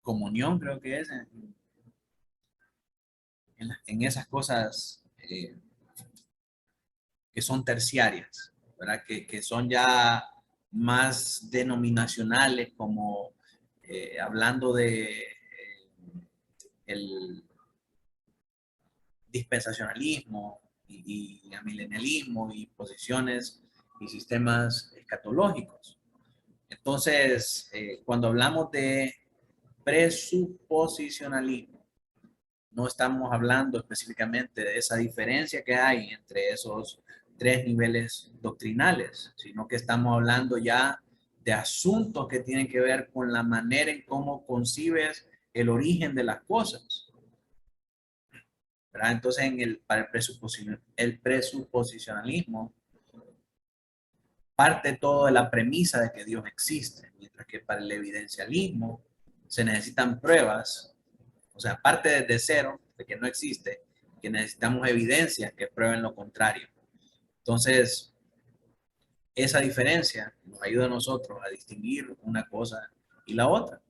comunión, creo que es, en esas cosas que son terciarias, ¿verdad? Que son ya más denominacionales, como hablando de el dispensacionalismo y amilenialismo y posiciones y sistemas escatológicos. Entonces, cuando hablamos de presuposicionalismo, no estamos hablando específicamente de esa diferencia que hay entre esos tres niveles doctrinales, sino que estamos hablando ya de asuntos que tienen que ver con la manera en cómo concibes el origen de las cosas, ¿verdad? Entonces, para el presuposicionalismo, parte todo de la premisa de que Dios existe, mientras que para el evidencialismo se necesitan pruebas, o sea, parte desde cero, de que no existe, que necesitamos evidencias que prueben lo contrario. Entonces, esa diferencia nos ayuda a nosotros a distinguir una cosa y la otra.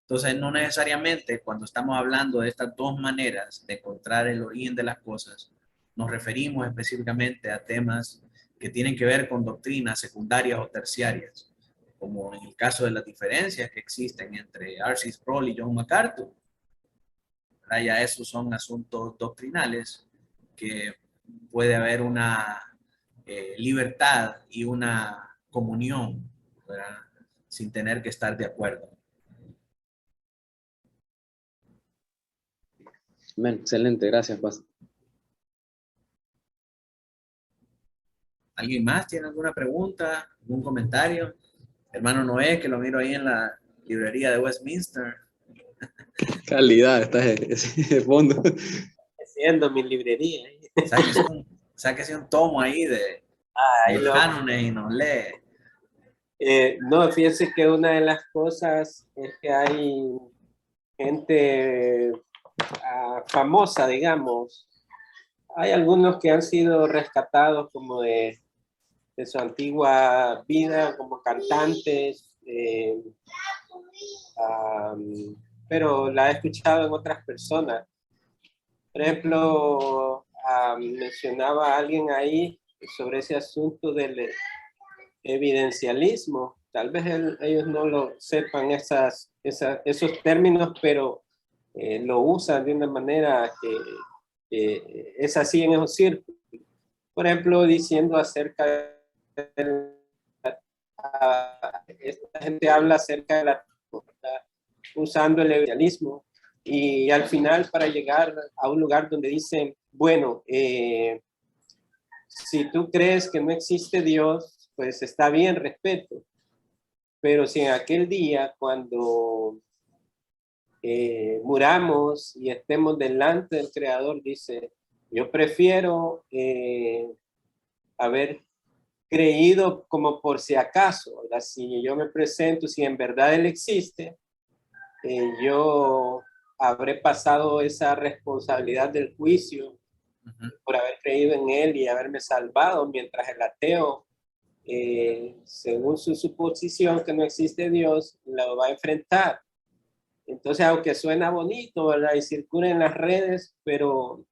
Entonces, no necesariamente cuando estamos hablando de estas dos maneras de encontrar el origen de las cosas, nos referimos específicamente a temas que tienen que ver con doctrinas secundarias o terciarias, como en el caso de las diferencias que existen entre R.C. Sproul y John MacArthur. Ya esos son asuntos doctrinales que puede haber una libertad y una comunión, ¿verdad? Sin tener que estar de acuerdo. Bien, excelente, gracias, Pastor. ¿Alguien más tiene alguna pregunta, algún comentario? Hermano Noé, que lo miro ahí en la librería de Westminster. Calidad, está de fondo. Haciendo mi librería. Sáquese un tomo ahí de cánones y nos lee. No, fíjense que una de las cosas es que hay gente famosa, digamos. Hay algunos que han sido rescatados como de su antigua vida como cantantes, pero la he escuchado en otras personas. Por ejemplo, mencionaba a alguien ahí sobre ese asunto del evidencialismo. Tal vez ellos no lo sepan esos términos, pero lo usan de una manera que es así en esos círculos. Por ejemplo, diciendo acerca de esta gente habla acerca de usando el evidencialismo y al final para llegar a un lugar donde dicen, bueno, si tú crees que no existe Dios, pues está bien, respeto. Pero si en aquel día, cuando muramos y estemos delante del Creador, dice, yo prefiero haber creído como por si acaso, ¿verdad? Si yo me presento, si en verdad Él existe, yo habré pasado esa responsabilidad del juicio por haber creído en Él y haberme salvado, mientras el ateo según su suposición que no existe Dios, lo va a enfrentar. Entonces, aunque suena bonito, ¿verdad? Y circula en las redes, pero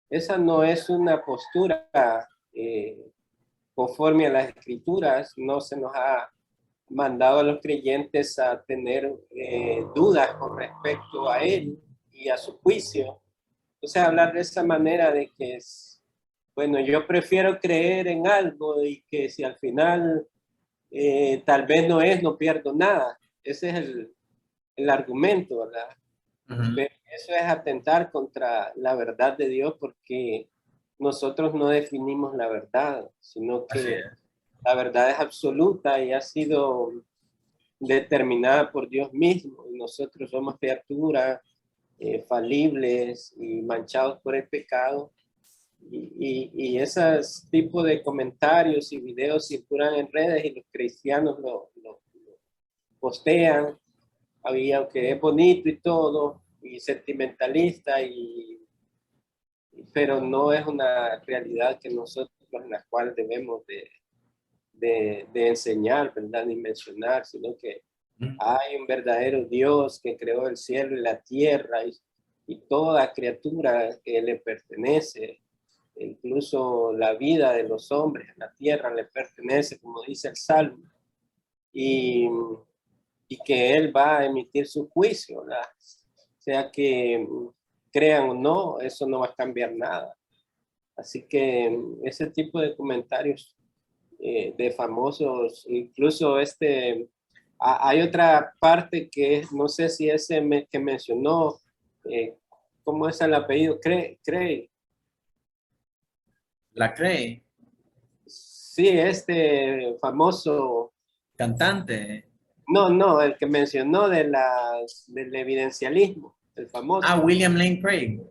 esa no es una postura conforme a las escrituras. No se nos ha mandado a los creyentes a tener dudas con respecto a él y a su juicio. Entonces, hablar de esa manera de que es, bueno, yo prefiero creer en algo y que si al final tal vez no es, no pierdo nada. Ese es el argumento, ¿verdad? Pero eso es atentar contra la verdad de Dios, porque nosotros no definimos la verdad, sino que la verdad es absoluta y ha sido determinada por Dios mismo. Y nosotros somos criaturas falibles y manchados por el pecado. Y esos tipos de comentarios y videos circulan en redes y los cristianos lo postean, aunque es bonito y todo, y sentimentalista, pero no es una realidad que nosotros en la cual debemos de enseñar, ¿verdad? Ni mencionar, sino que hay un verdadero Dios que creó el cielo y la tierra y toda criatura que le pertenece, incluso la vida de los hombres en la tierra le pertenece, como dice el Salmo, y que Él va a emitir su juicio, ¿verdad? O sea que crean o no, eso no va a cambiar nada. Así que ese tipo de comentarios de famosos, incluso hay otra parte que no sé si que mencionó, ¿cómo es el apellido? Cree. La cree. Sí, este famoso Cantante. no, el que mencionó del evidencialismo, el famoso. William Lane Craig.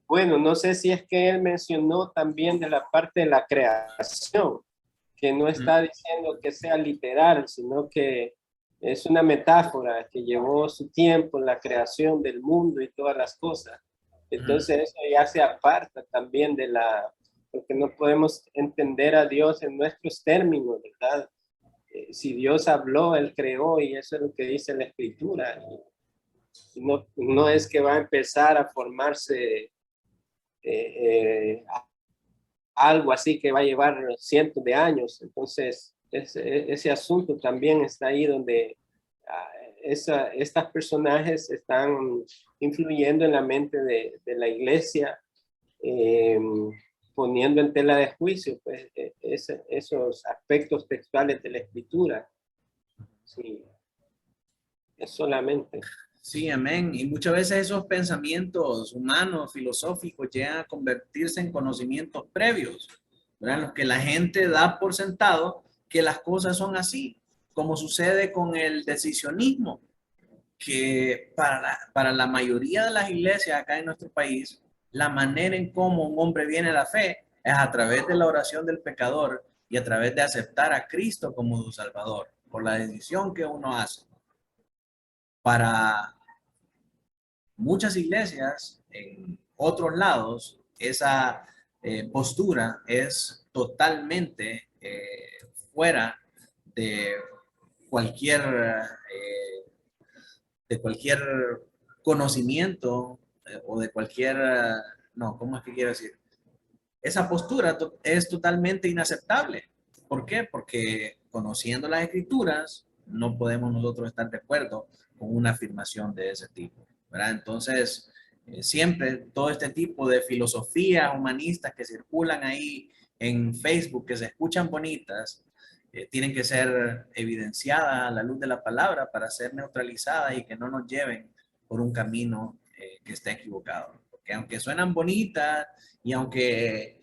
Bueno, no sé si es que él mencionó también de la parte de la creación, que no está diciendo que sea literal, sino que es una metáfora que llevó su tiempo en la creación del mundo y todas las cosas. Entonces eso ya se aparta también porque no podemos entender a Dios en nuestros términos, ¿verdad? Si Dios habló, Él creó y eso es lo que dice la Escritura. Y no es que va a empezar a formarse algo así que va a llevar cientos de años. Entonces, ese asunto también está ahí donde estas personajes están influyendo en la mente de la iglesia, poniendo en tela de juicio pues, esos aspectos textuales de la escritura. Sí, es solamente. Sí, amén. Y muchas veces esos pensamientos humanos, filosóficos, llegan a convertirse en conocimientos previos, ¿verdad? En los que la gente da por sentado que las cosas son así, como sucede con el decisionismo, que para la mayoría de las iglesias acá en nuestro país, la manera en cómo un hombre viene a la fe es a través de la oración del pecador y a través de aceptar a Cristo como su Salvador, por la decisión que uno hace. Para muchas iglesias en otros lados, esa postura es totalmente fuera de cualquier, de cualquier conocimiento o de cualquier, no, ¿cómo es que quiero decir? Esa postura es totalmente inaceptable. ¿Por qué? Porque conociendo las escrituras, no podemos nosotros estar de acuerdo con una afirmación de ese tipo, ¿verdad? Entonces, siempre todo este tipo de filosofías humanistas que circulan ahí en Facebook, que se escuchan bonitas, tienen que ser evidenciadas a la luz de la palabra para ser neutralizadas y que no nos lleven por un camino que esté equivocado. Porque aunque suenan bonitas y aunque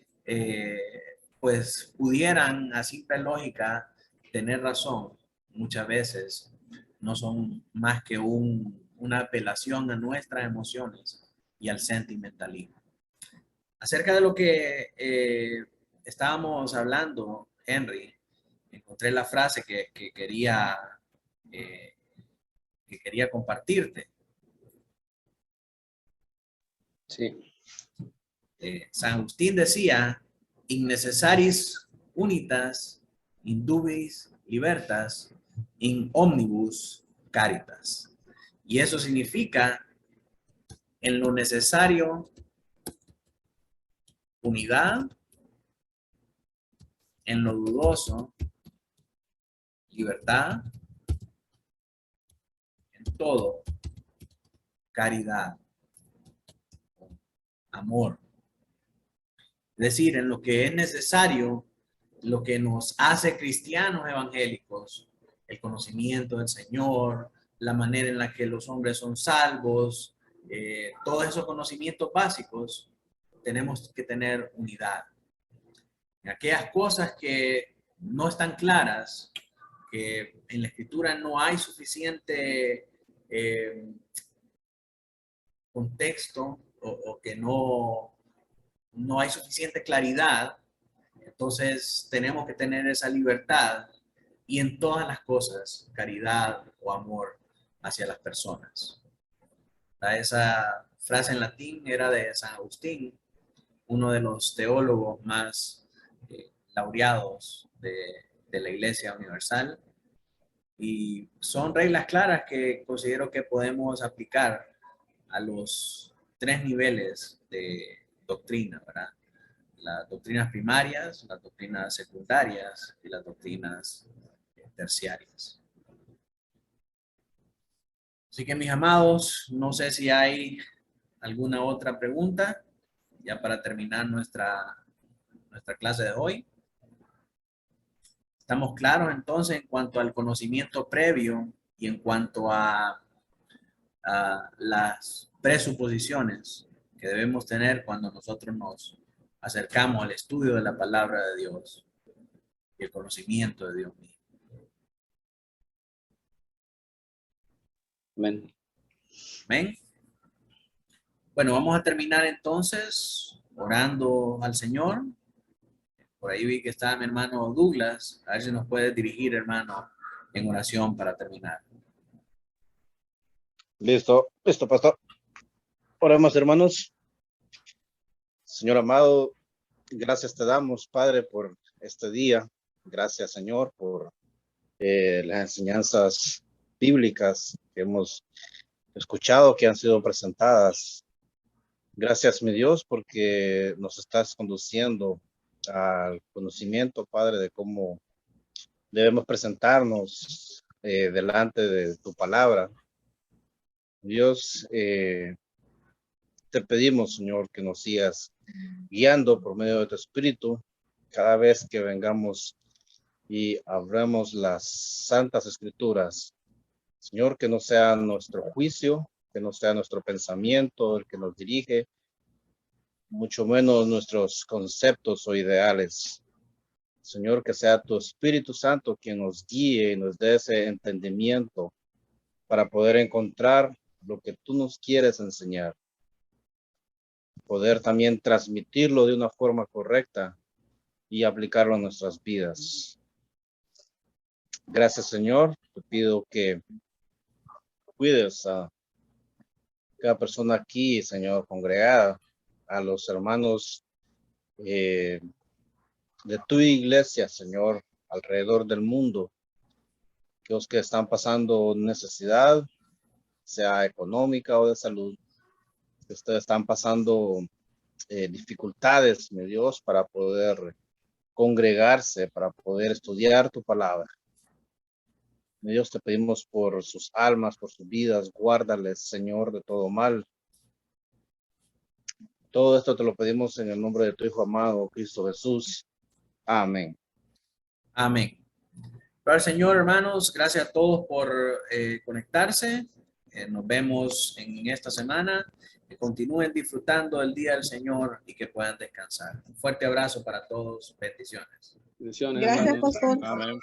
pues pudieran a simple lógica tener razón, muchas veces no son más que una apelación a nuestras emociones y al sentimentalismo. Acerca de lo que estábamos hablando, Henry, encontré la frase que quería compartirte. Sí. San Agustín decía, innecessaris unitas indubis libertas, in omnibus caritas. Y eso significa en lo necesario unidad, en lo dudoso libertad, en todo caridad, amor. Es decir, en lo que es necesario, lo que nos hace cristianos evangélicos, el conocimiento del Señor, la manera en la que los hombres son salvos, todos esos conocimientos básicos, tenemos que tener unidad. En aquellas cosas que no están claras, que en la Escritura no hay suficiente contexto o que no hay suficiente claridad, entonces tenemos que tener esa libertad y en todas las cosas, caridad o amor hacia las personas. Esa frase en latín era de San Agustín, uno de los teólogos más laureados de la Iglesia Universal, y son reglas claras que considero que podemos aplicar a los 3 niveles de doctrina, ¿verdad? Las doctrinas primarias, las doctrinas secundarias y las doctrinas terciarias. Así que mis amados, no sé si hay alguna otra pregunta ya para terminar nuestra clase de hoy. ¿Estamos claros entonces en cuanto al conocimiento previo y en cuanto a las presuposiciones que debemos tener cuando nosotros nos acercamos al estudio de la palabra de Dios y el conocimiento de Dios mismo? Amén. Amén. Bueno, vamos a terminar entonces orando al Señor. Por ahí vi que está mi hermano Douglas. A ver si nos puede dirigir, hermano, en oración para terminar. Listo, pastor. Oremos, hermanos. Señor amado, gracias te damos, Padre, por este día. Gracias, Señor, por las enseñanzas bíblicas que hemos escuchado, que han sido presentadas. Gracias, mi Dios, porque nos estás conduciendo al conocimiento, Padre, de cómo debemos presentarnos delante de tu palabra. Dios, te pedimos, Señor, que nos sigas guiando por medio de tu Espíritu cada vez que vengamos y abramos las Santas Escrituras. Señor, que no sea nuestro juicio, que no sea nuestro pensamiento el que nos dirige, mucho menos nuestros conceptos o ideales. Señor, que sea tu Espíritu Santo quien nos guíe y nos dé ese entendimiento para poder encontrar lo que tú nos quieres enseñar. Poder también transmitirlo de una forma correcta y aplicarlo a nuestras vidas. Gracias, Señor. Te pido que cuides a cada persona aquí, Señor, congregada, a los hermanos de tu iglesia, Señor, alrededor del mundo, los que están pasando necesidad, sea económica o de salud, que ustedes están pasando dificultades, mi Dios, para poder congregarse, para poder estudiar tu palabra. Mi Dios, te pedimos por sus almas, por sus vidas, guárdales, Señor, de todo mal. Todo esto te lo pedimos en el nombre de tu Hijo amado, Cristo Jesús. Amén. Amén. Para el Señor, hermanos, gracias a todos por conectarse. Nos vemos en esta semana. Que continúen disfrutando el día del Señor y que puedan descansar. Un fuerte abrazo para todos. Bendiciones. Bendiciones, Gracias, hermanos. pastor. Amén.